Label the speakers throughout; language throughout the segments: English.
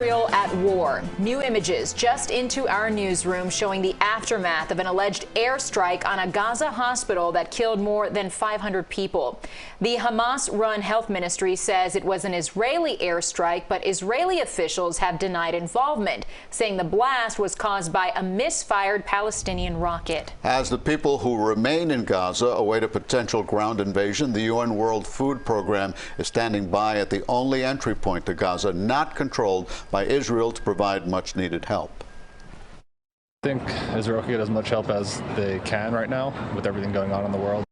Speaker 1: Israel at war. New images just into our newsroom showing the aftermath of an alleged airstrike on a Gaza hospital that killed more than 500 people. The Hamas-run health ministry says it was an Israeli airstrike, but Israeli officials have denied involvement, saying the blast was caused by a misfired Palestinian rocket.
Speaker 2: As the people who remain in Gaza await a potential ground invasion, the UN World Food Program is standing by at the only entry point to Gaza not controlled by Israel to provide much-needed help.
Speaker 3: I think Israel can get as much help as they can right now with everything going on in the world.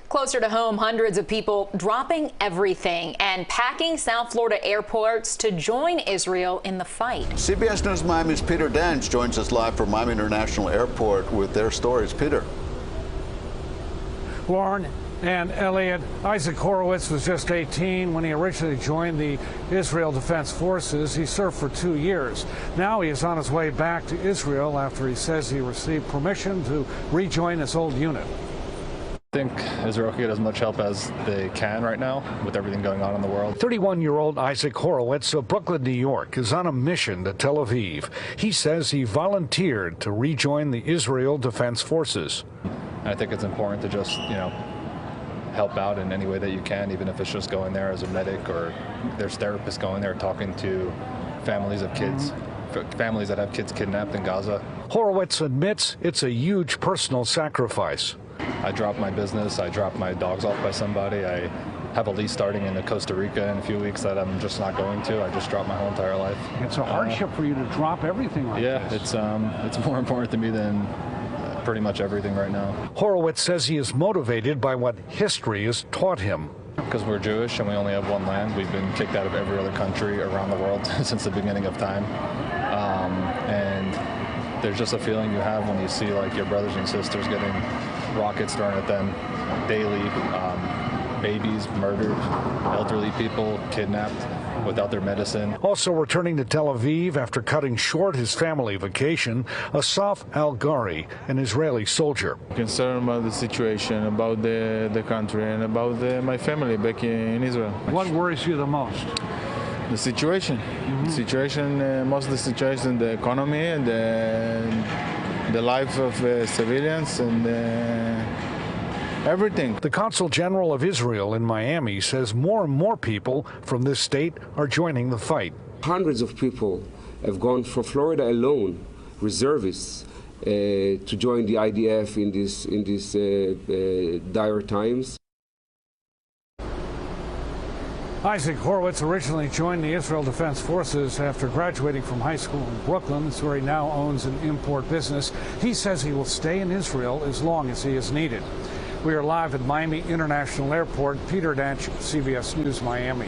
Speaker 1: Closer to home, hundreds of people dropping everything and packing South Florida airports to join Israel in the fight.
Speaker 2: CBS News Miami's Peter Danch joins us live from Miami International Airport with their stories. Peter.
Speaker 4: Lauren and Elliot, Isaac Horowitz was just 18 when he originally joined the Israel Defense Forces. He served for 2 years. Now he is on his way back to Israel after he says he received permission to rejoin his old unit.
Speaker 3: I think Israel can get as much help as they can right now with everything going on in the world.
Speaker 4: 31-year-old Isaac Horowitz of Brooklyn, New York, is on a mission to Tel Aviv. He says he volunteered to rejoin the Israel Defense Forces.
Speaker 3: I think it's important to just, help out in any way that you can, even if it's just going there as a medic or there's therapists going there talking to families of kids, families that have kids kidnapped in Gaza.
Speaker 4: Horowitz admits it's a huge personal sacrifice.
Speaker 3: I dropped my business, I dropped my dogs off by somebody, I have a lease starting in Costa Rica in a few weeks that I'm just not going to. I just dropped my whole entire life.
Speaker 4: It's a hardship for you to drop everything like this.
Speaker 3: Yeah, it's more important to me than pretty much everything right now.
Speaker 4: Horowitz says he is motivated by what history has taught him.
Speaker 3: Because we're Jewish and we only have one land, we've been kicked out of every other country around the world since the beginning of time. And there's just a feeling you have when you see like your brothers and sisters getting rockets thrown at them daily, babies murdered, elderly people kidnapped without their medicine.
Speaker 4: Also returning to Tel Aviv after cutting short his family vacation, Asaf Al-Ghari, an Israeli soldier.
Speaker 5: Concerned about the situation, about the country, and about my family back in Israel.
Speaker 4: What worries you the most?
Speaker 5: The situation. The situation, most of the situation, the economy, and the life of civilians, and everything.
Speaker 4: The Consul General of Israel in Miami says more and more people from this state are joining the fight.
Speaker 6: Hundreds of people have gone from Florida alone, reservists, to join the IDF in these dire times.
Speaker 4: Isaac Horowitz originally joined the Israel Defense Forces after graduating from high school in Brooklyn. It's where he now owns an import business. He says he will stay in Israel as long as he is needed. We are live at Miami International Airport. Peter Danch, CBS News, Miami.